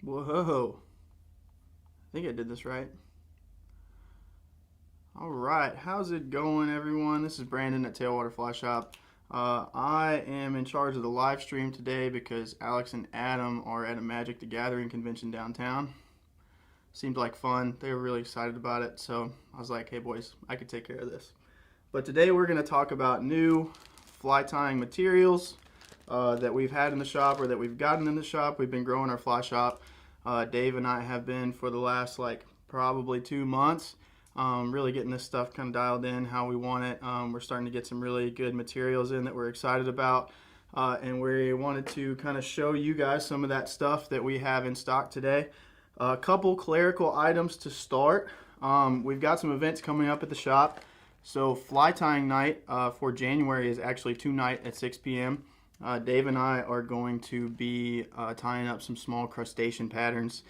Whoa. I think I did this right. All right, how's it going, everyone? This is Brandon at Tailwater Fly Shop. I am in charge of the live stream today because Alex and Adam are at a Magic the Gathering convention downtown. Seemed like fun. They were really excited about it, so I was like, hey boys, I could take care of this. But today we're going to talk about new fly tying materials that we've had in the shop or that we've gotten in the shop. We've been growing our fly shop. Dave and I have been for the last probably 2 months. Really getting this stuff kind of dialed in how we want it. We're starting to get some really good materials in that we're excited about, and we wanted to kind of show you guys some of that stuff that we have in stock today. A couple clerical items to start. We've got some events coming up at the shop. So fly tying night for January is actually tonight at 6 p.m. Dave and I are going to be tying up some small crustacean patterns,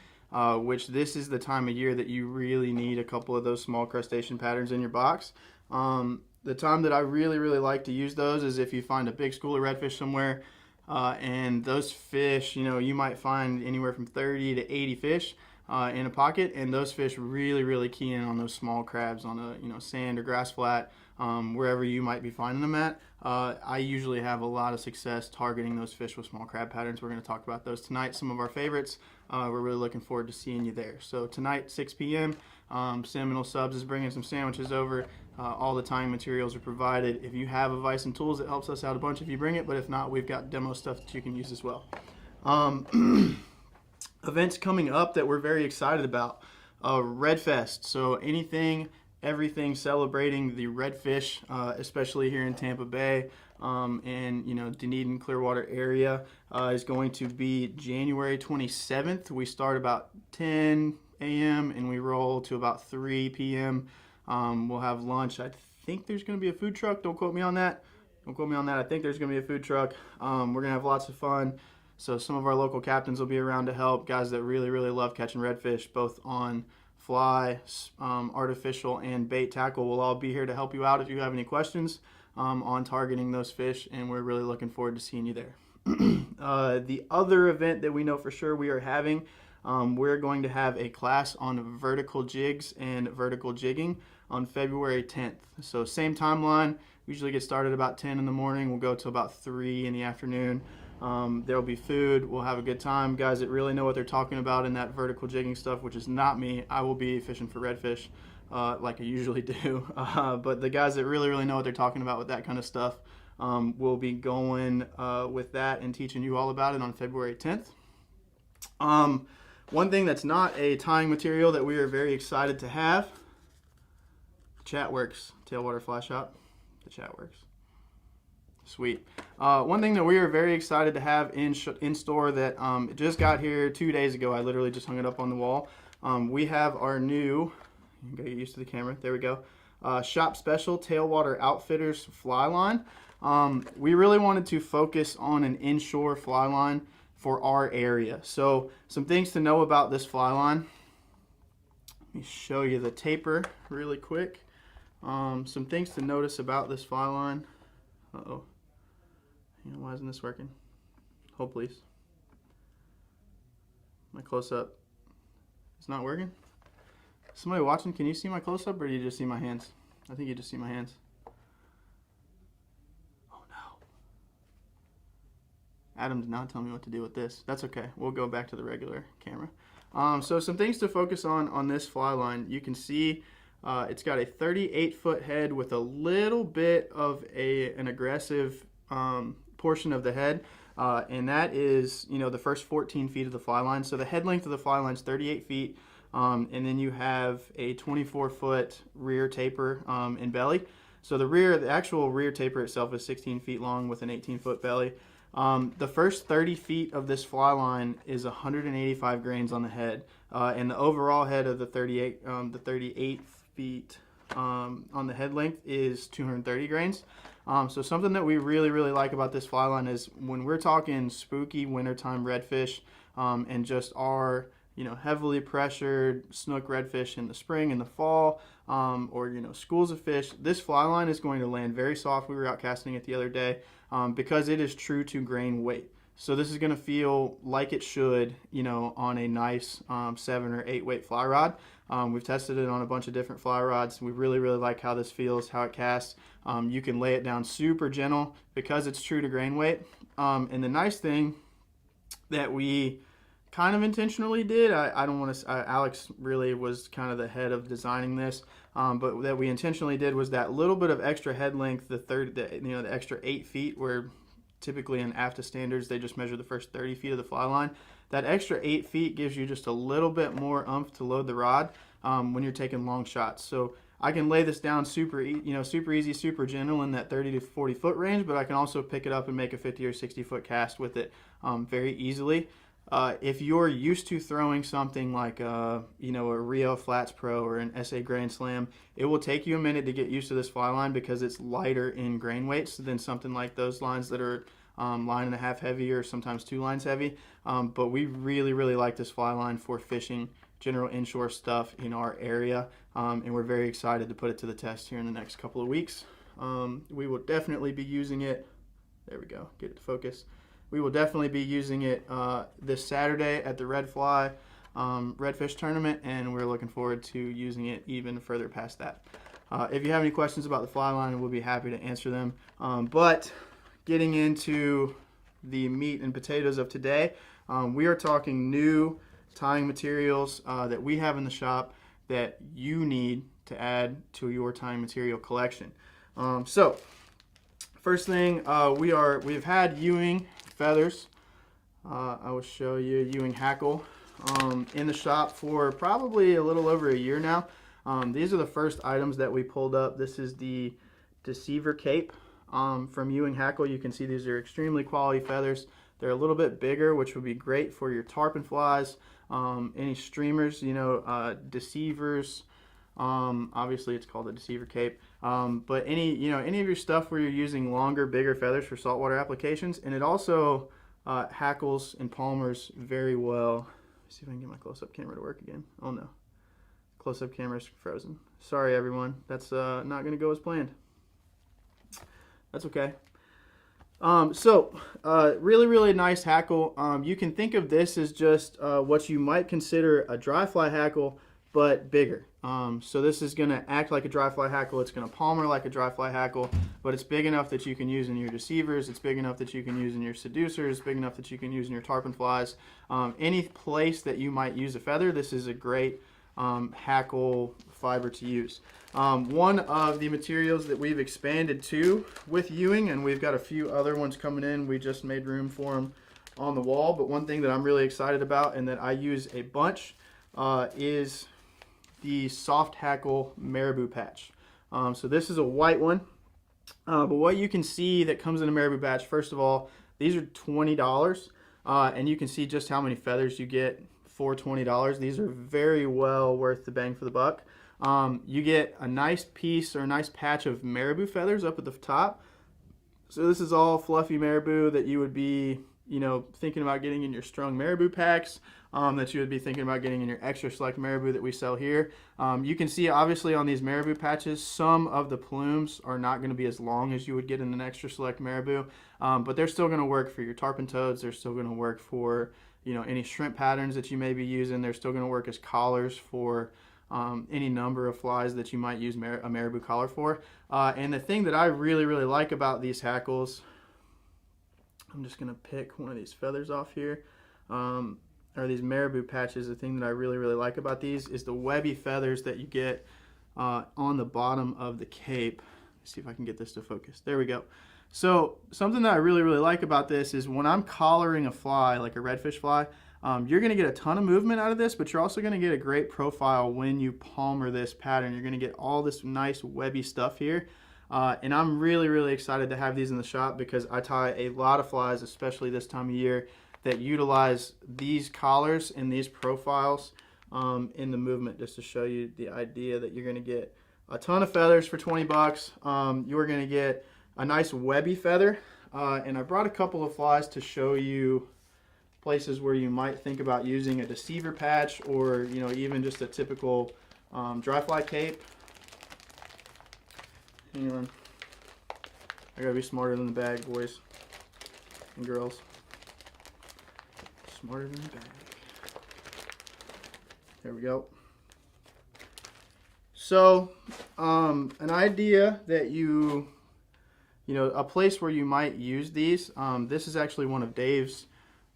which this is the time of year that you really need a couple of those small crustacean patterns in your box. The time that I really like to use those is if you find a big school of redfish somewhere, and those fish, you might find anywhere from 30 to 80 fish in a pocket, and those fish really key in on those small crabs on a sand or grass flat, wherever you might be finding them at. I usually have a lot of success targeting those fish with small crab patterns. We're going to talk about those tonight, some of our favorites. We're really looking forward to seeing you there. So tonight, 6 p.m., Seminole Subs is bringing some sandwiches over. All the tying materials are provided. If you have a vise and tools, it helps us out a bunch if you bring it, but if not, we've got demo stuff that you can use as well. Events coming up that we're very excited about. Redfest, so everything celebrating the redfish, especially here in Tampa Bay and Dunedin, Clearwater area, is going to be January 27th. We start about 10 a.m. and we roll to about 3 p.m. We'll have lunch. I think there's going to be a food truck. Don't quote me on that. I think there's going to be a food truck. We're going to have lots of fun. So some of our local captains will be around to help. Guys that really love catching redfish, both on fly, artificial, and bait tackle, will all be here to help you out if you have any questions on targeting those fish, and we're really looking forward to seeing you there. The other event that we know for sure we are having, we're going to have a class on vertical jigs and vertical jigging on February 10th. So same timeline, we usually get started about 10 in the morning. We'll go to about 3 in the afternoon. There'll be food. We'll have a good time. Guys that really know what they're talking about in that vertical jigging stuff, which is not me. I will be fishing for redfish like I usually do. But the guys that really know what they're talking about with that kind of stuff will be going with that and teaching you all about it on February 10th. One thing that's not a tying material that we are very excited to have, the chat works. Tailwater Fly Shop, the chat works. Sweet. One thing that we are very excited to have in store that it just got here 2 days ago. I literally just hung it up on the wall. We have our new, you gotta get used to the camera, there we go, shop special Tailwater Outfitters Flyline. We really wanted to focus on an inshore fly line for our area. So some things to know about this fly line. Let me show you the taper really quick. Some things to notice about this fly line. Uh-oh. Why isn't this working? Hold please. My close-up. It's not working? Somebody watching, can you see my close-up or do you just see my hands? I think you just see my hands. Adam did not tell me what to do with this. That's okay. We'll go back to the regular camera. So some things to focus on this fly line. You can see it's got a 38-foot head with a little bit of an aggressive portion of the head. And that is, the first 14 feet of the fly line. So the head length of the fly line is 38 feet. And then you have a 24-foot rear taper and belly. So the actual rear taper itself is 16 feet long with an 18-foot belly. The first 30 feet of this fly line is 185 grains on the head, and the overall head of the 38 feet on the head length is 230 grains. So something that we really like about this fly line is when we're talking spooky wintertime redfish and just our heavily pressured snook redfish in the spring and the fall, or schools of fish, this fly line is going to land very soft. We were out casting it the other day because it is true to grain weight. So this is going to feel like it should, on a nice 7 or 8 weight fly rod. We've tested it on a bunch of different fly rods. We really like how this feels, how it casts. You can lay it down super gentle because it's true to grain weight. And the nice thing that we kind of intentionally did, I don't want to, Alex really was kind of the head of designing this, but that we intentionally did was that little bit of extra head length, the extra 8 feet, where typically in AFTA standards they just measure the first 30 feet of the fly line. That extra 8 feet gives you just a little bit more oomph to load the rod when you're taking long shots. So I can lay this down super easy, super gentle in that 30 to 40 foot range, but I can also pick it up and make a 50 or 60 foot cast with it very easily. If you're used to throwing something like a Rio Flats Pro or an SA Grand Slam, it will take you a minute to get used to this fly line because it's lighter in grain weights than something like those lines that are line and a half heavy or sometimes 2 lines heavy. But we really like this fly line for fishing general inshore stuff in our area, and we're very excited to put it to the test here in the next couple of weeks. We will definitely be using it. There we go. Get it to focus. We will definitely be using it this Saturday at the Redfish tournament, and we're looking forward to using it even further past that. If you have any questions about the fly line, we'll be happy to answer them. But getting into the meat and potatoes of today, we are talking new tying materials that we have in the shop that you need to add to your tying material collection. So first thing, we've had Ewing feathers. I will show you Ewing hackle in the shop for probably a little over a year now. These are the first items that we pulled up. This is the Deceiver Cape from Ewing Hackle. You can see these are extremely quality feathers. They're a little bit bigger, which would be great for your tarpon flies, any streamers, deceivers. Obviously it's called a Deceiver Cape, but any of your stuff where you're using longer, bigger feathers for saltwater applications. And it also hackles and palmers very well. Let's see if I can get my close-up camera to work again. Oh no, close-up camera's frozen. Sorry everyone, that's not going to go as planned. That's okay. Really nice hackle. You can think of this as just what you might consider a dry fly hackle, but bigger. So this is going to act like a dry fly hackle. It's going to palmer like a dry fly hackle, but it's big enough that you can use in your deceivers. It's big enough that you can use in your seducers. Big enough that you can use in your tarpon flies. Any place that you might use a feather, this is a great hackle fiber to use. One of the materials that we've expanded to with Ewing, and we've got a few other ones coming in. We just made room for them on the wall, but one thing that I'm really excited about and that I use a bunch is the soft hackle marabou patch. So this is a white one, but what you can see that comes in a marabou patch, first of all, these are $20, and you can see just how many feathers you get for $20. These are very well worth the bang for the buck. You get a nice piece or a nice patch of marabou feathers up at the top. So this is all fluffy marabou that you would be, you know, thinking about getting in your strung marabou packs, that you would be thinking about getting in your extra select marabou that we sell here. You can see obviously on these marabou patches, some of the plumes are not going to be as long as you would get in an extra select marabou, but they're still going to work for your tarpon toads. They're still going to work for, you know, any shrimp patterns that you may be using. They're still going to work as collars for any number of flies that you might use a marabou collar for. And the thing that I really like about these hackles, I'm just going to pick one of these feathers off here, or these marabou patches. The thing that I really like about these is the webby feathers that you get on the bottom of the cape. Let's see if I can get this to focus. There we go. So something that I really like about this is when I'm collaring a fly, like a redfish fly, you're going to get a ton of movement out of this, but you're also going to get a great profile when you palmer this pattern. You're going to get all this nice webby stuff here. And I'm really excited to have these in the shop because I tie a lot of flies, especially this time of year, that utilize these collars and these profiles in the movement, just to show you the idea that you're going to get a ton of feathers for 20 bucks. You're going to get a nice webby feather. And I brought a couple of flies to show you places where you might think about using a deceiver patch, or, you know, even just a typical dry fly cape. Hang on. I gotta be smarter than the bag, boys and girls. Smarter than the bag. There we go. So, an idea that you know, a place where you might use these, this is actually one of Dave's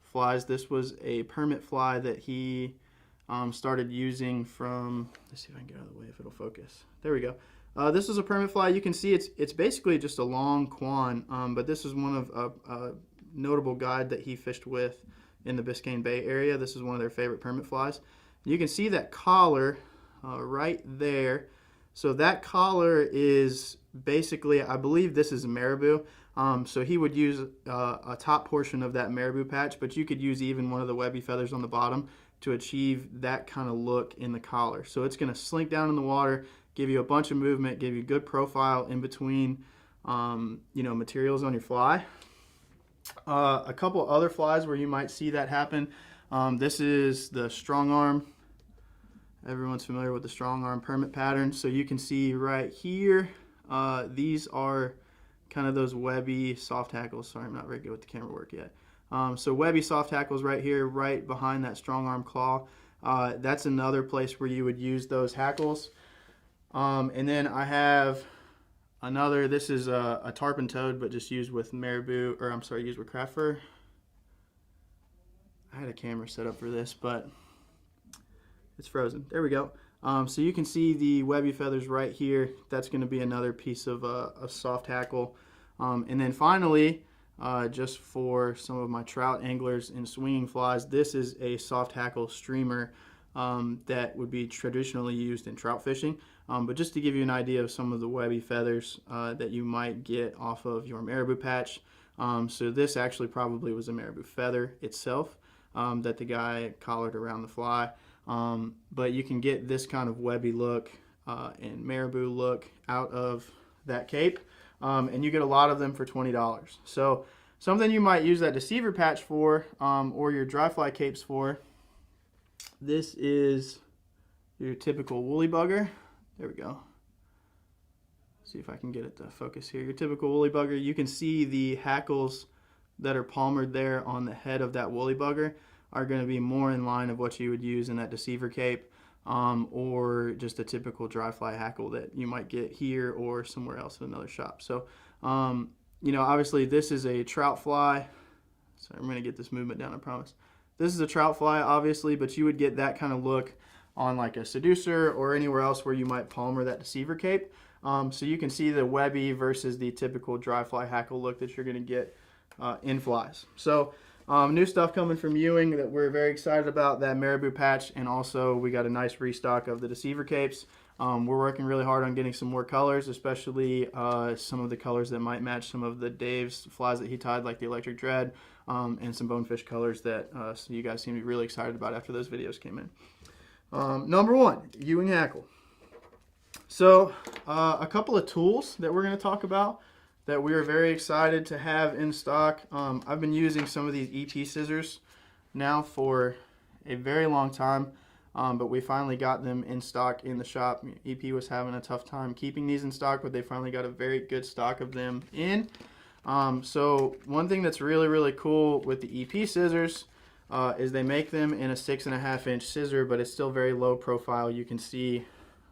flies. This was a permit fly that he started using from, let's see if I can get out of the way if it'll focus. There we go. This is a permit fly. You can see it's basically just a long quan, but this is one of a notable guide that he fished with in the Biscayne Bay area. This is one of their favorite permit flies. You can see that collar right there. So that collar is basically, I believe this is a marabou. So he would use a top portion of that marabou patch, but you could use even one of the webby feathers on the bottom to achieve that kind of look in the collar. So it's going to slink down in the water, give you a bunch of movement, give you good profile in between you know, materials on your fly. A couple other flies where you might see that happen. This is the strong arm. Everyone's familiar with the strong arm permit pattern. So you can see right here, these are kind of those webby soft hackles. Sorry, I'm not very good with the camera work yet. So webby soft hackles right here, right behind that strong arm claw. That's another place where you would use those hackles. And then I have another, this is a tarpon toad, but just used with marabou, or I'm sorry, used with craft fur. I had a camera set up for this, but it's frozen. There we go. So you can see the webby feathers right here. That's going to be another piece of a soft hackle. And then finally, just for some of my trout anglers and swinging flies, this is a soft hackle streamer that would be traditionally used in trout fishing. But just to give you an idea of some of the webby feathers that you might get off of your marabou patch. So this actually probably was a marabou feather itself that the guy collared around the fly. But you can get this kind of webby look and marabou look out of that cape, and you get a lot of them for $20. So something you might use that deceiver patch for, or your dry fly capes for. This is your typical woolly bugger. There we go. See if I can get it to focus here. Your typical woolly bugger. You can see the hackles that are palmered there on the head of that woolly bugger are going to be more in line of what you would use in that deceiver cape, or just a typical dry fly hackle that you might get here or somewhere else in another shop. So, you know, obviously this is a trout fly. So I'm going to get this movement down, I promise. This is a trout fly, obviously, but you would get that kind of look on like a seducer or anywhere else where you might palmer that deceiver cape. So you can see the webby versus the typical dry fly hackle look that you're going to get in flies. So New stuff coming from Ewing that we're very excited about, that Marabou patch, and also we got a nice restock of the Deceiver capes. We're working really hard on getting some more colors, especially some of the colors that might match some of the Dave's flies that he tied, like the Electric Dread, and some Bonefish colors that so you guys seem to be really excited about after those videos came in. Number one, Ewing Hackle. So a couple of tools that we're going to talk about that we are very excited to have in stock. I've been using some of these EP scissors now for a very long time. But we finally got them in stock in the shop. EP was having a tough time keeping these in stock, but they finally got a very good stock of them in. So one thing that's really, really cool with the EP scissors is they make them in a 6.5 inch scissor, but it's still very low profile. You can see,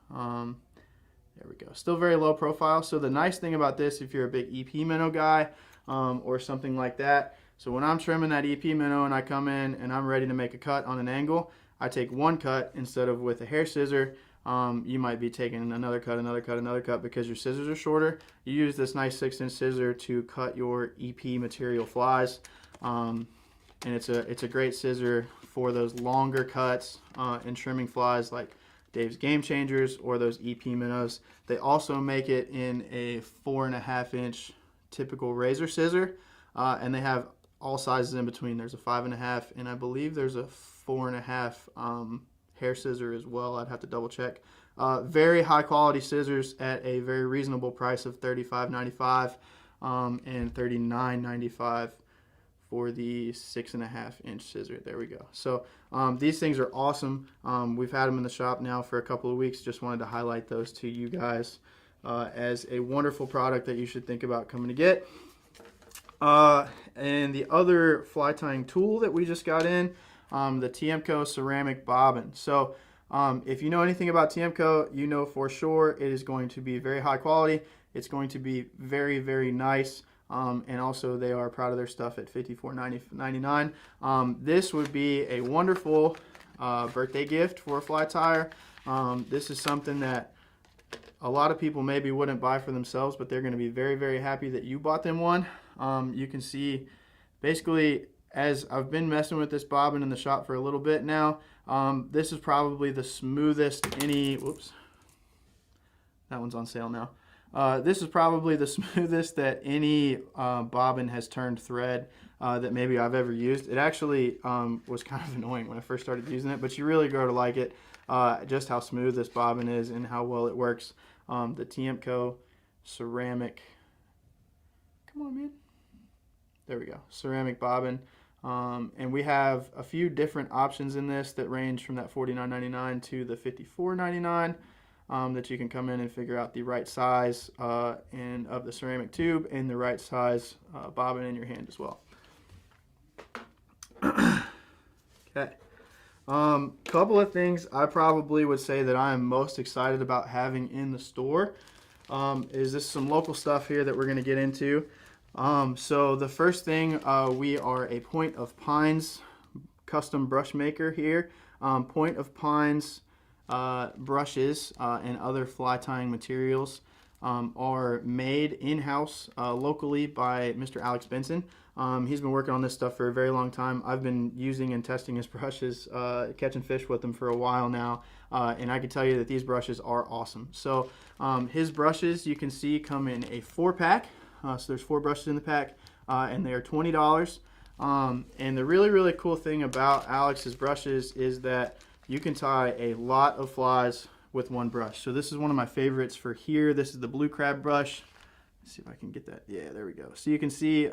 there we go, still very low profile. So the nice thing about this, if you're a big EP minnow guy or something like that, so when I'm trimming that EP minnow and I come in and I'm ready to make a cut on an angle, I take one cut instead of with a hair scissor. You might be taking another cut, another cut, another cut because your scissors are shorter. You use this nice 6-inch scissor to cut your EP material flies, and it's a great scissor for those longer cuts and trimming flies like Dave's Game Changers or those EP minnows. They also make it in a 4.5 inch typical razor scissor, and they have all sizes in between. There's a 5.5, and I believe there's a 4.5 hair scissor as well. I'd have to double check. Very high quality scissors at a very reasonable price of $35.95 and $39.95 for the 6.5 inch scissor. There we go. So these things are awesome. We've had them in the shop now for a couple of weeks. Just wanted to highlight those to you guys as a wonderful product that you should think about coming to get. And the other fly tying tool that we just got in, the TMCO ceramic bobbin. So if you know anything about TMCO, you know for sure it is going to be very high quality. It's going to be very, very nice. And also they are proud of their stuff at $54.99. This would be a wonderful birthday gift for a fly tyer. This is something that a lot of people maybe wouldn't buy for themselves, but they're going to be very, very happy that you bought them one. You can see basically, as I've been messing with this bobbin in the shop for a little bit now, this is probably the smoothest whoops, that one's on sale now. This is probably the smoothest that any bobbin has turned thread that maybe I've ever used. It actually was kind of annoying when I first started using it, but you really grow to like it, just how smooth this bobbin is and how well it works. The TMCO ceramic, come on man, there we go, ceramic bobbin. And we have a few different options in this that range from that $49.99 to the $54.99 that you can come in and figure out the right size and of the ceramic tube and the right size bobbin in your hand as well. Okay. Couple of things I probably would say that I am most excited about having in the store is this some local stuff here that we're going to get into. So the first thing, we are a Point of Pines custom brush maker here. Point of Pines brushes and other fly tying materials are made in-house locally by Mr. Alex Benson. He's been working on this stuff for a very long time. I've been using and testing his brushes, catching fish with them for a while now, and I can tell you that these brushes are awesome. So his brushes, you can see, come in a 4-pack. So there's 4 brushes in the pack, and they are $20. And the really, really cool thing about Alex's brushes is that you can tie a lot of flies with one brush. So this is one of my favorites for here. This is the blue crab brush. Let's see if I can get that. Yeah, there we go. So you can see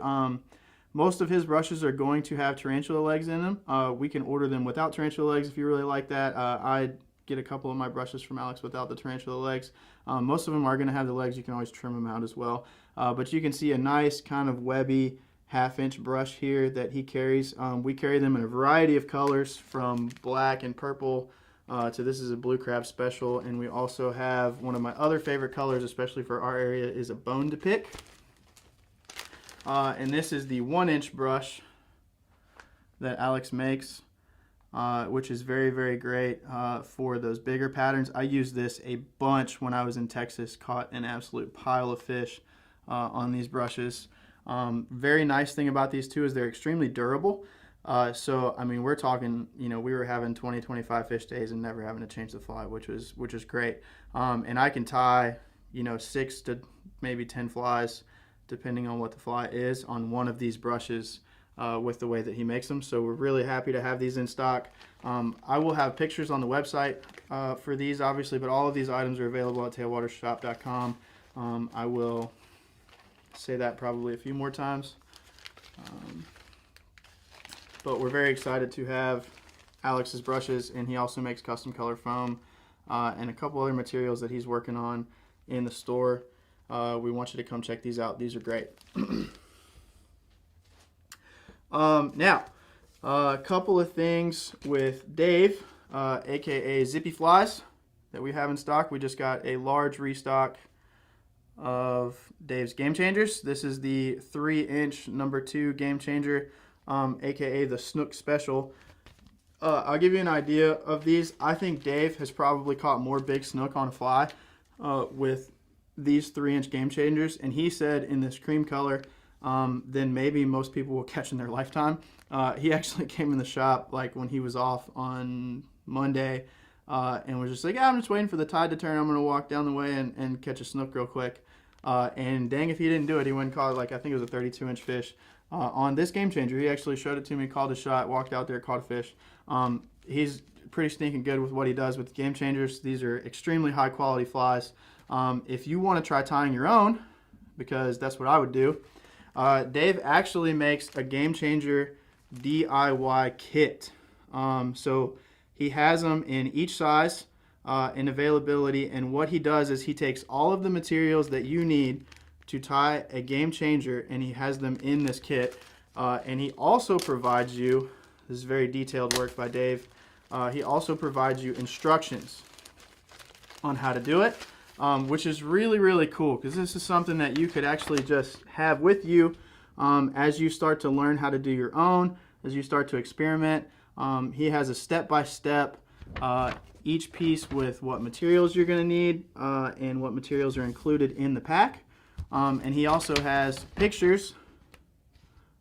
most of his brushes are going to have tarantula legs in them. We can order them without tarantula legs if you really like that. I get a couple of my brushes from Alex without the tarantula legs. Most of them are going to have the legs. You can always trim them out as well. But you can see a nice kind of webby 1/2-inch brush here that he carries. We carry them in a variety of colors, from black and purple to this is a blue crab special. And we also have one of my other favorite colors, especially for our area, is a bone to pick. And this is the 1-inch brush that Alex makes, which is very, very great for those bigger patterns. I used this a bunch when I was in Texas, caught an absolute pile of fish on these brushes. Very nice thing about these too is they're extremely durable. So, I mean, we're talking, you know, we were having 20, 25 fish days and never having to change the fly, which was great. And I can tie, you know, 6 to maybe 10 flies, depending on what the fly is, on one of these brushes with the way that he makes them. So we're really happy to have these in stock. I will have pictures on the website for these, obviously, but all of these items are available at tailwatershop.com. I will say that probably a few more times. But we're very excited to have Alex's brushes, and he also makes custom color foam and a couple other materials that he's working on in the store. We want you to come check these out. These are great. Now, a couple of things with Dave, aka Zippy Flies, that we have in stock. We just got a large restock of Dave's Game Changers. This is the 3-inch number 2 Game Changer, aka the Snook Special. I'll give you an idea of these. I think Dave has probably caught more big snook on a fly with these 3-inch Game Changers, and he said in this cream color than maybe most people will catch in their lifetime. He actually came in the shop like when he was off on Monday and was just like, yeah, I'm just waiting for the tide to turn. I'm going to walk down the way and catch a snook real quick. And dang if he didn't do it. He went and caught, like, I think it was a 32-inch fish on this Game Changer. He actually showed it to me, called a shot, walked out there, caught a fish. He's pretty stinking good with what he does with the Game Changers. These are extremely high quality flies. If you want to try tying your own, because that's what I would do, Dave actually makes a Game Changer DIY kit. So he has them in each size and availability, and what he does is he takes all of the materials that you need to tie a Game Changer, and he has them in this kit. And he also provides you, this is very detailed work by Dave, he also provides you instructions on how to do it, which is really, really cool, because this is something that you could actually just have with you as you start to learn how to do your own, as you start to experiment. He has a step-by-step each piece with what materials you're going to need and what materials are included in the pack. And he also has pictures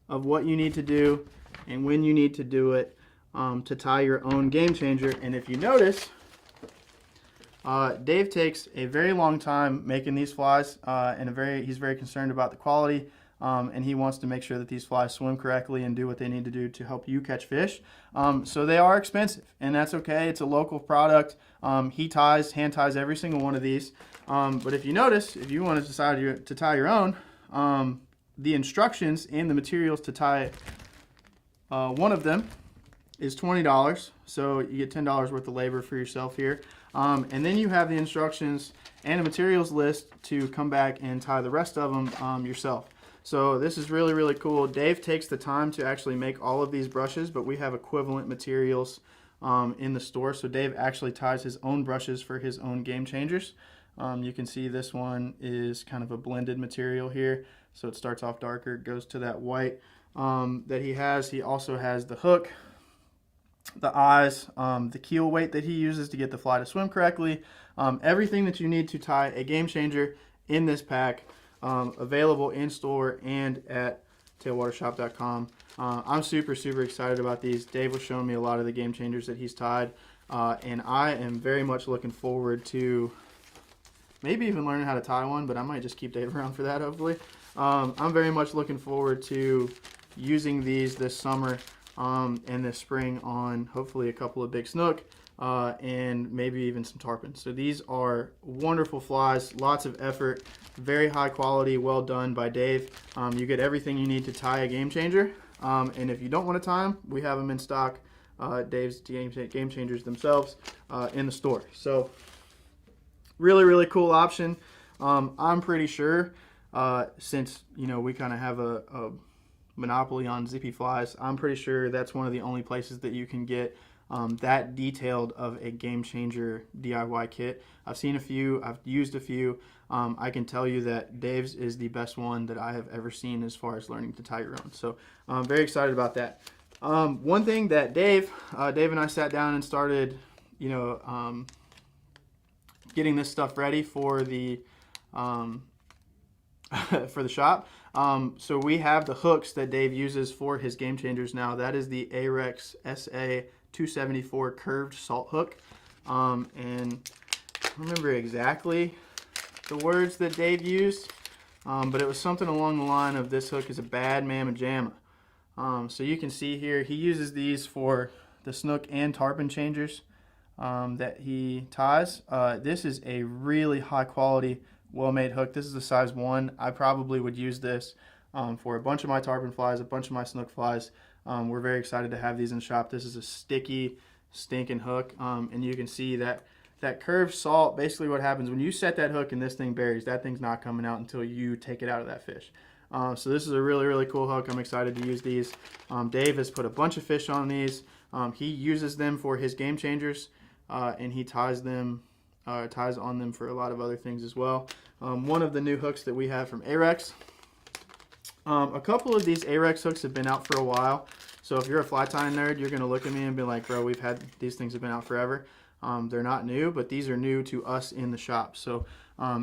of what you need to do and when you need to do it to tie your own Game Changer. And if you notice, Dave takes a very long time making these flies, and he's very concerned about the quality, and he wants to make sure that these flies swim correctly and do what they need to do to help you catch fish. So they are expensive, and that's okay. It's a local product. He hand ties every single one of these. But if you notice, if you want to decide to tie your own, the instructions and the materials to tie one of them is $20. So you get $10 worth of labor for yourself here. And then you have the instructions and a materials list to come back and tie the rest of them yourself. So this is really, really cool. Dave takes the time to actually make all of these brushes, but we have equivalent materials in the store. So Dave actually ties his own brushes for his own Game Changers. You can see this one is kind of a blended material here. So it starts off darker, goes to that white that he has. He also has the hook, the eyes, the keel weight that he uses to get the fly to swim correctly. Everything that you need to tie a Game Changer in this pack, available in store and at tailwatershop.com. I'm super, super excited about these. Dave was showing me a lot of the Game Changers that he's tied, and I am very much looking forward to maybe even learning how to tie one, but I might just keep Dave around for that, hopefully. I'm very much looking forward to using these this summer and this spring on hopefully a couple of big snook and maybe even some tarpon. So these are wonderful flies, lots of effort, very high quality, well done by Dave. You get everything you need to tie a Game Changer, and if you don't want to tie them, we have them in stock, Dave's Game Changers themselves in the store. So really, really cool option. I'm pretty sure since we kind of have a monopoly on Zippy flies, I'm pretty sure that's one of the only places that you can get that detailed of a Game Changer DIY kit. I've seen a few, I've used a few. I can tell you that Dave's is the best one that I have ever seen as far as learning to tie your own. So I'm very excited about that. One thing that Dave and I sat down and started, getting this stuff ready for the for the shop. So we have the hooks that Dave uses for his game changers now. That is the Ahrex SA 274 curved salt hook. And I don't remember exactly the words that Dave used, but it was something along the line of this hook is a bad mamma jamma. So you can see here he uses these for the snook and tarpon changers that he ties. This is a really high quality, well-made hook. This is a size 1. I probably would use this for a bunch of my tarpon flies, a bunch of my snook flies. We're very excited to have these in the shop. This is a sticky, stinking hook, and you can see that curved salt, basically what happens when you set that hook and this thing buries, that thing's not coming out until you take it out of that fish. So this is a really, really cool hook. I'm excited to use these. Dave has put a bunch of fish on these. He uses them for his game changers, and he ties on them for a lot of other things as well. One of the new hooks that we have from Ahrex. A couple of these Ahrex hooks have been out for a while. So if you're a fly tying nerd, you're going to look at me and be like, bro, these things have been out forever. They're not new, but these are new to us in the shop. So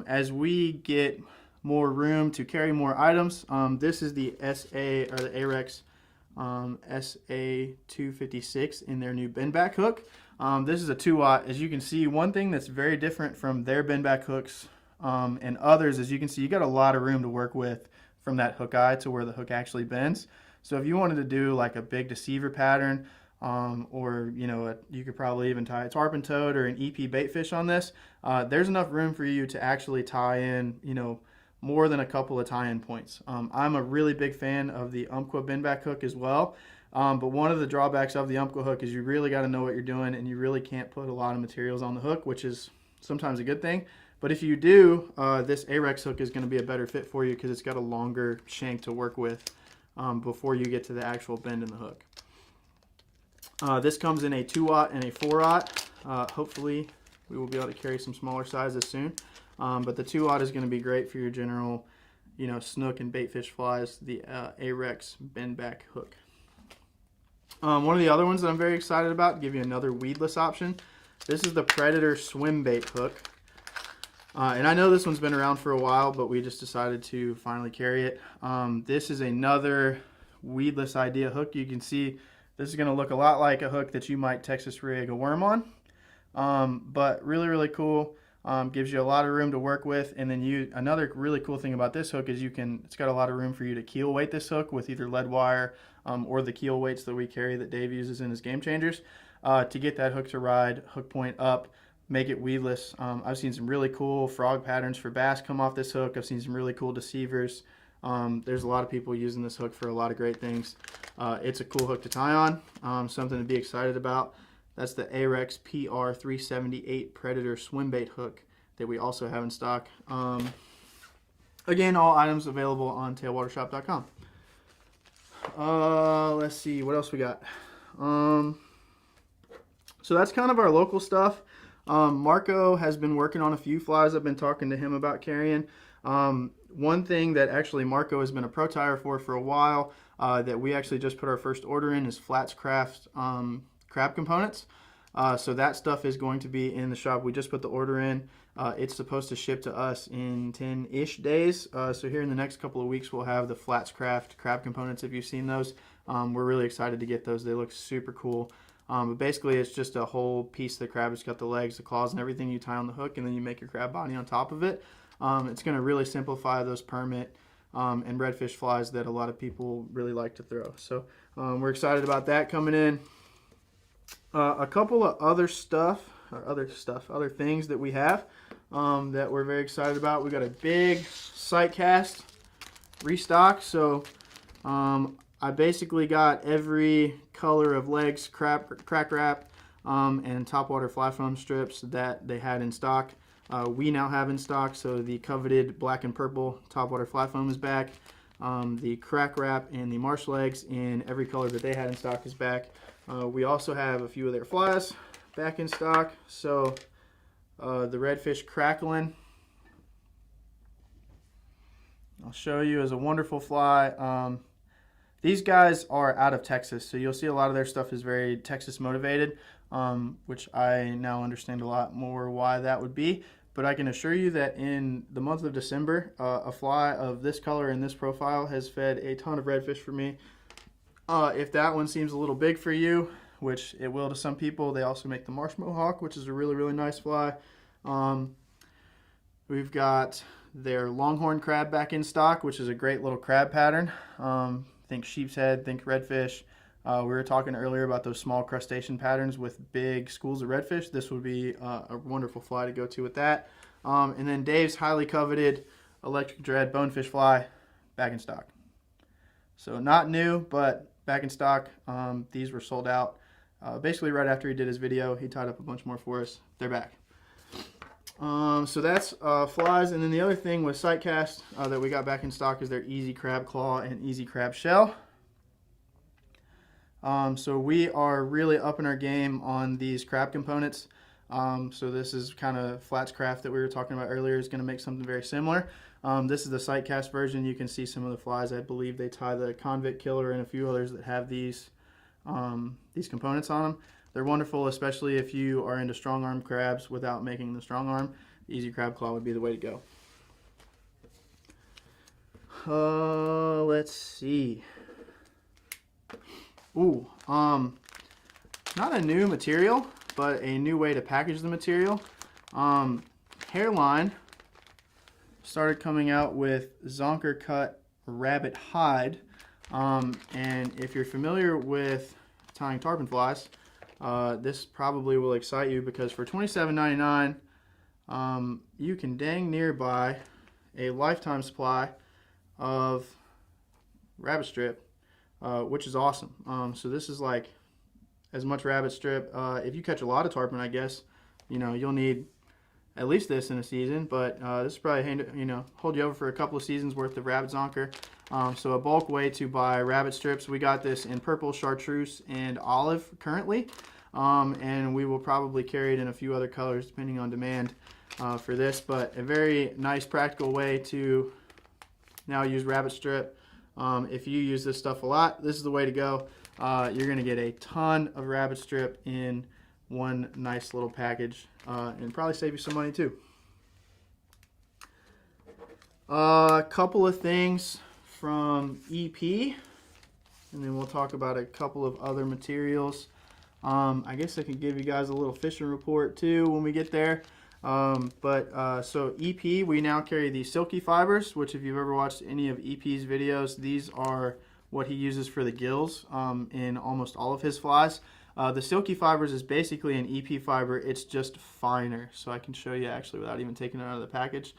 as we get more room to carry more items, this is the the Ahrex SA 256 in their new bend back hook. This is a 2-aught. As you can see, one thing that's very different from their bend back hooks and others, as you can see, you got a lot of room to work with from that hook eye to where the hook actually bends. So if you wanted to do like a big deceiver pattern, or you could probably even tie a tarpon toad or an EP bait fish on this, there's enough room for you to actually tie in more than a couple of tie-in points. I'm a really big fan of the Umpqua bend back hook as well, but one of the drawbacks of the Umpqua hook is you really got to know what you're doing, and you really can't put a lot of materials on the hook, which is sometimes a good thing. But if you do, this Ahrex hook is going to be a better fit for you because it's got a longer shank to work with before you get to the actual bend in the hook. This comes in a 2-aught and a 4-aught. Hopefully we will be able to carry some smaller sizes soon. But the 2-aught is going to be great for your general, snook and baitfish flies, the Ahrex bend back hook. One of the other ones that I'm very excited about, to give you another weedless option, this is the Predator swim bait hook. And I know this one's been around for a while, but we just decided to finally carry it. This is another weedless idea hook. You can see this is going to look a lot like a hook that you might Texas rig a worm on, but really, really cool. Gives you a lot of room to work with. And then another really cool thing about this hook is it's got a lot of room for you to keel weight this hook with either lead wire or the keel weights that we carry that Dave uses in his game changers to get that hook to ride, hook point up, make it weedless. I've seen some really cool frog patterns for bass come off this hook. I've seen some really cool deceivers. There's a lot of people using this hook for a lot of great things. It's a cool hook to tie on, something to be excited about. That's the Ahrex PR378 Predator swim bait hook that we also have in stock. Again, all items available on tailwatershop.com. Let's see, what else we got? So that's kind of our local stuff. Marco has been working on a few flies I've been talking to him about carrying. One thing that actually Marco has been a pro tyer for a while that we actually just put our first order in is Flats Craft crab components. So that stuff is going to be in the shop. We just put the order in. It's supposed to ship to us in 10-ish days. So here in the next couple of weeks we'll have the Flats Craft crab components if you've seen those. We're really excited to get those. They look super cool. But basically it's just a whole piece of the crab. It's got the legs, the claws, and everything you tie on the hook, and then you make your crab body on top of it. It's going to really simplify those permit and redfish flies that a lot of people really like to throw. So we're excited about that coming in. A couple of other things that we have that we're very excited about. We got a big Sightcast Restock. So I basically got every color of legs, crack wrap, and topwater fly foam strips that they had in stock. We now have in stock, so the coveted black and purple topwater fly foam is back. The crack wrap and the marsh legs in every color that they had in stock is back. We also have a few of their flies back in stock. So the redfish crackling, I'll show you, is a wonderful fly. These guys are out of Texas, so you'll see a lot of their stuff is very Texas motivated, which I now understand a lot more why that would be. but I can assure you that in the month of December, a fly of this color and this profile has fed a ton of redfish for me. If that one seems a little big for you, which it will to some people, they also make the marsh mohawk, which is a really, really nice fly. We've got their longhorn crab back in stock, which is a great little crab pattern. Think sheep's head, think redfish. We were talking earlier about those small crustacean patterns with big schools of redfish. This would be a wonderful fly to go to with that. And then Dave's highly coveted electric dread bonefish fly back in stock. So not new, but back in stock. These were sold out basically right after he did his video. He tied up a bunch more for us. They're back. So that's flies. And then the other thing with Sightcast that we got back in stock is their Easy Crab Claw and Easy Crab Shell. So we are really upping our game on these crab components. So this is kind of Flat's Craft that we were talking about earlier is going to make something very similar. This is the Sightcast version. You can see some of the flies. I believe they tie the Convict Killer and a few others that have these components on them. They're wonderful, especially if you are into strong arm crabs without making the strong arm. The Easy Crab Claw would be the way to go. Let's see. Ooh, not a new material, but a new way to package the material. Hairline started coming out with Zonker cut rabbit hide. And if you're familiar with tying tarpon flies, this probably will excite you because for $27.99, you can dang near buy a lifetime supply of rabbit strip, which is awesome. So this is like as much rabbit strip. If you catch a lot of tarpon, I guess, you'll need at least this in a season, but this is probably, hold you over for a couple of seasons worth of rabbit zonker. So a bulk way to buy rabbit strips. We got this in purple, chartreuse, and olive currently. And we will probably carry it in a few other colors depending on demand for this, but a very nice practical way to now use rabbit strip. If you use this stuff a lot, this is the way to go. You're going to get a ton of rabbit strip in one nice little package and probably save you some money too. A couple of things from EP, and then we'll talk about a couple of other materials. I guess I can give you guys a little fishing report too when we get there. So EP, we now carry the Silky Fibers, which if you've ever watched any of EP's videos, these are what he uses for the gills in almost all of his flies. The Silky Fibers is basically an EP fiber. It's just finer. So I can show you actually without even taking it out of the package.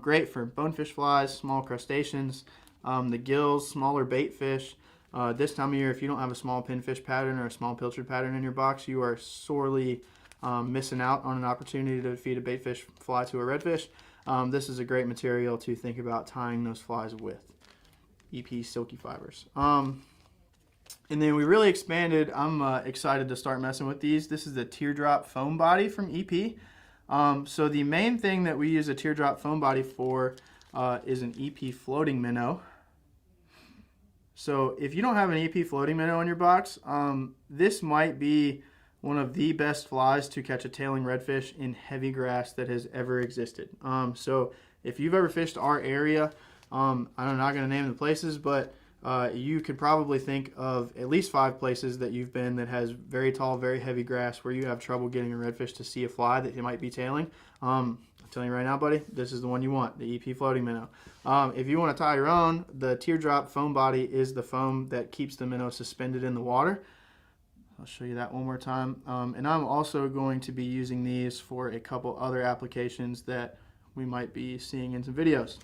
Great for bonefish flies, small crustaceans, the gills, smaller bait fish. This time of year, if you don't have a small pinfish pattern or a small pilchard pattern in your box, you are sorely missing out on an opportunity to feed a baitfish fly to a redfish. This is a great material to think about tying those flies with. EP Silky Fibers. And then we really expanded. I'm excited to start messing with these. This is the Teardrop Foam body from EP. So the main thing that we use a Teardrop Foam body for is an EP floating minnow. So if you don't have an EP floating minnow in your box, this might be one of the best flies to catch a tailing redfish in heavy grass that has ever existed. So if you've ever fished our area, I'm not going to name the places, but you could probably think of at least 5 places that you've been that has very tall, very heavy grass where you have trouble getting a redfish to see a fly that it might be tailing. I'm telling you right now, buddy, this is the one you want, the EP floating minnow. If you want to tie your own, the Teardrop Foam body is the foam that keeps the minnow suspended in the water. I'll show you that one more time. And I'm also going to be using these for a couple other applications that we might be seeing in some videos.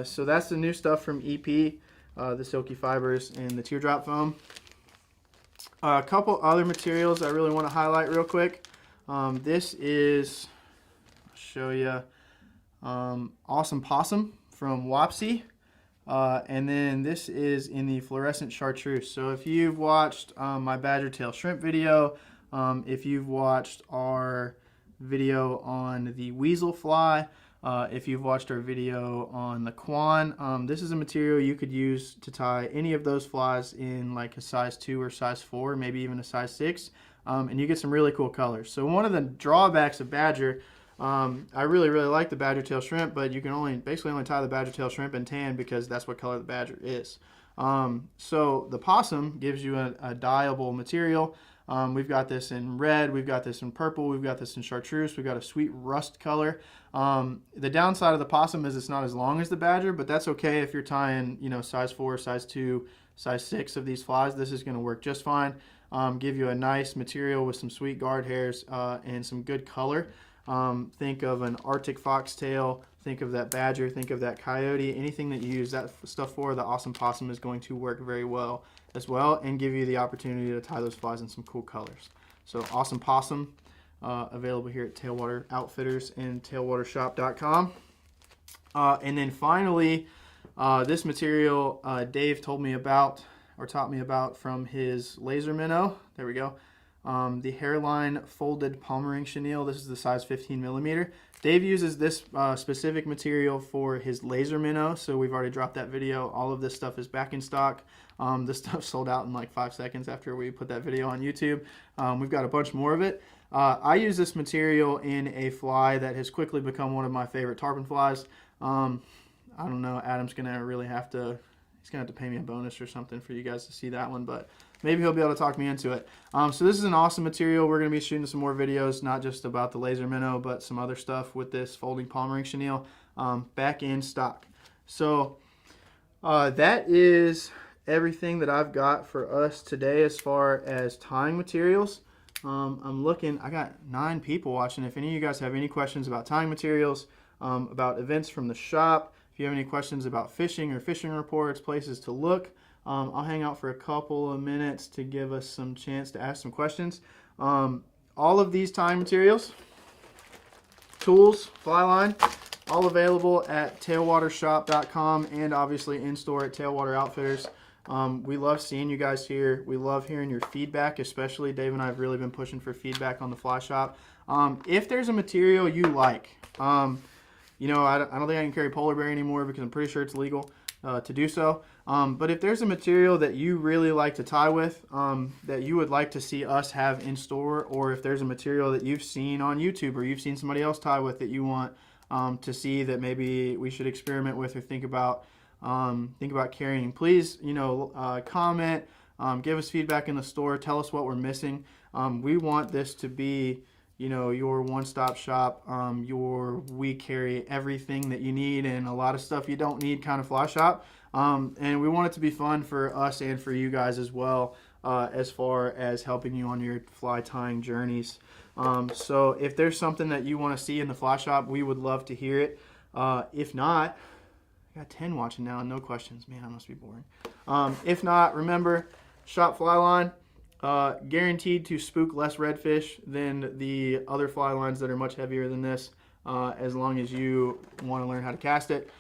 So that's the new stuff from EP, the Silky Fibers and the Teardrop Foam. A couple other materials I really want to highlight real quick. This is, I'll show you, Awesome Possum from Wapsie. And then this is in the fluorescent chartreuse. So if you've watched my badger tail shrimp video, if you've watched our video on the weasel fly, if you've watched our video on the quan, this is a material you could use to tie any of those flies in like a size 2 or size 4, maybe even a size 6. and you get some really cool colors. So one of the drawbacks of Badger, I really like the Badger tail shrimp, but you can basically only tie the Badger tail shrimp in tan because that's what color the Badger is. So the Possum gives you a dyeable material. We've got this in red, we've got this in purple, we've got this in chartreuse, we've got a sweet rust color. The downside of the Possum is it's not as long as the Badger, but that's okay if you're tying, size 4, size 2, size 6 of these flies. This is going to work just fine. Give you a nice material with some sweet guard hairs and some good color. Think of an Arctic foxtail, think of that Badger, think of that Coyote. Anything that you use that stuff for, the Awesome Possum is going to work very well as well and give you the opportunity to tie those flies in some cool colors. So Awesome Possum, available here at Tailwater Outfitters and tailwatershop.com. And then finally, this material Dave told me about, or taught me about, from his laser minnow. There we go. The hairline folded Pommering chenille. This is the size 15 millimeter. Dave uses this specific material for his laser minnow, so we've already dropped that video. All of this stuff is back in stock. This stuff sold out in like 5 seconds after we put that video on YouTube. We've got a bunch more of it. I use this material in a fly that has quickly become one of my favorite tarpon flies. I don't know, Adam's gonna really have to, he's gonna have to pay me a bonus or something for you guys to see that one, but maybe he'll be able to talk me into it. So this is an awesome material. We're going to be shooting some more videos, not just about the laser minnow, but some other stuff with this folding Pommering chenille back in stock. So that is everything that I've got for us today as far as tying materials. I'm looking, I got 9 people watching. If any of you guys have any questions about tying materials, about events from the shop, if you have any questions about fishing or fishing reports, places to look, I'll hang out for a couple of minutes to give us some chance to ask some questions. All of these tying materials, tools, Flyline, all available at tailwatershop.com and obviously in store at Tailwater Outfitters. We love seeing you guys here. We love hearing your feedback, especially Dave and I have really been pushing for feedback on the fly shop. If there's a material you like, I don't think I can carry polar bear anymore because I'm pretty sure it's illegal to do so. But if there's a material that you really like to tie with, that you would like to see us have in store, or if there's a material that you've seen on YouTube or you've seen somebody else tie with that you want to see that maybe we should experiment with or think about carrying, please, comment, give us feedback in the store, tell us what we're missing. We want this to be, your one-stop shop, we carry everything that you need and a lot of stuff you don't need kind of fly shop. And we want it to be fun for us and for you guys as well, as far as helping you on your fly tying journeys. So if there's something that you want to see in the fly shop, we would love to hear it. If not, I got 10 watching now and no questions. Man, I must be boring. If not, remember, shop Flyline. Guaranteed to spook less redfish than the other fly lines that are much heavier than this, as long as you want to learn how to cast it.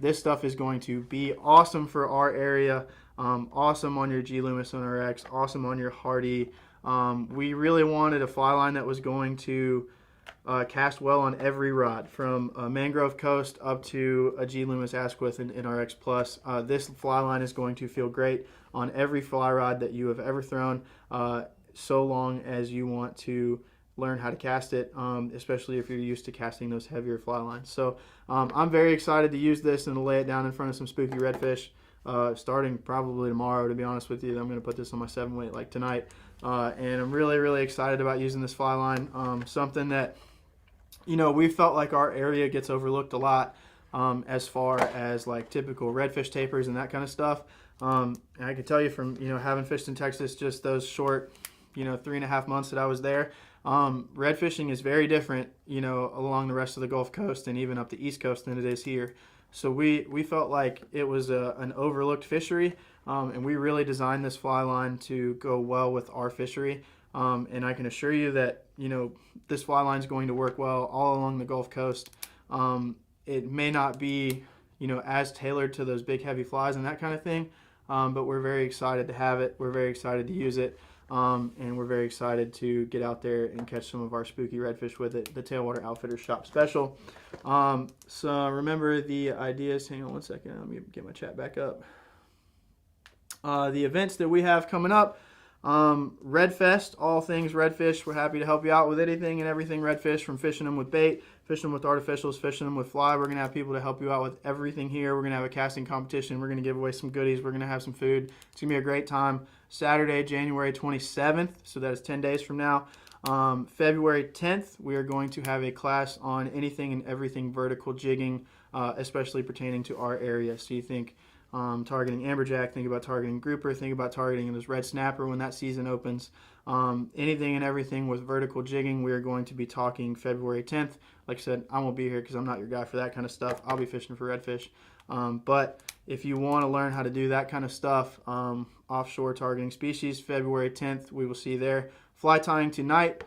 This stuff is going to be awesome for our area, awesome on your G Loomis on RX, awesome on your Hardy. We really wanted a fly line that was going to cast well on every rod, from a Mangrove Coast up to a G Loomis Asquith in RX Plus. This fly line is going to feel great on every fly rod that you have ever thrown, so long as you want to learn how to cast it, especially if you're used to casting those heavier fly lines. So I'm very excited to use this and to lay it down in front of some spooky redfish, starting probably tomorrow, to be honest with you. I'm going to put this on my 7-weight like tonight, and I'm really excited about using this fly line. Something that, we felt like our area gets overlooked a lot, as far as like typical redfish tapers and that kind of stuff. And I can tell you from, having fished in Texas just those short, 3.5 months that I was there, red fishing is very different, along the rest of the Gulf Coast and even up the East Coast than it is here. So we felt like it was an overlooked fishery, and we really designed this fly line to go well with our fishery. And I can assure you that, this fly line is going to work well all along the Gulf Coast. It may not be, as tailored to those big heavy flies and that kind of thing, but we're very excited to have it. We're very excited to use it. And we're very excited to get out there and catch some of our spooky redfish with it. The Tailwater Outfitters Shop Special. So remember the ideas. Hang on one second. Let me get my chat back up. The events that we have coming up. Redfest, all things redfish. We're happy to help you out with anything and everything redfish, from fishing them with bait, fishing them with artificials, fishing them with fly. We're going to have people to help you out with everything here. We're going to have a casting competition. We're going to give away some goodies. We're going to have some food. It's going to be a great time. Saturday, January 27th, so that is 10 days from now. February 10th, we are going to have a class on anything and everything vertical jigging, especially pertaining to our area. So you think targeting amberjack, think about targeting grouper, think about targeting this red snapper when that season opens. Anything and everything with vertical jigging, we are going to be talking February 10th. Like I said, I won't be here because I'm not your guy for that kind of stuff. I'll be fishing for redfish. But if you want to learn how to do that kind of stuff, offshore targeting species, February 10th, we will see you there. Fly tying tonight,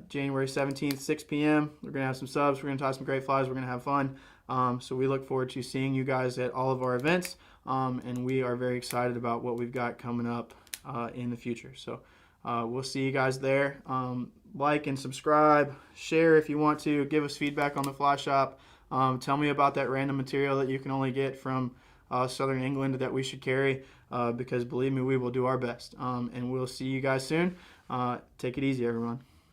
January 17th, 6 p.m. We're going to have some subs. We're going to tie some great flies. We're going to have fun. So we look forward to seeing you guys at all of our events. And we are very excited about what we've got coming up in the future. So we'll see you guys there. Like and subscribe. Share if you want to. Give us feedback on the fly shop. Tell me about that random material that you can only get from Southern England that we should carry, because believe me, we will do our best. And we'll see you guys soon. Take it easy, everyone.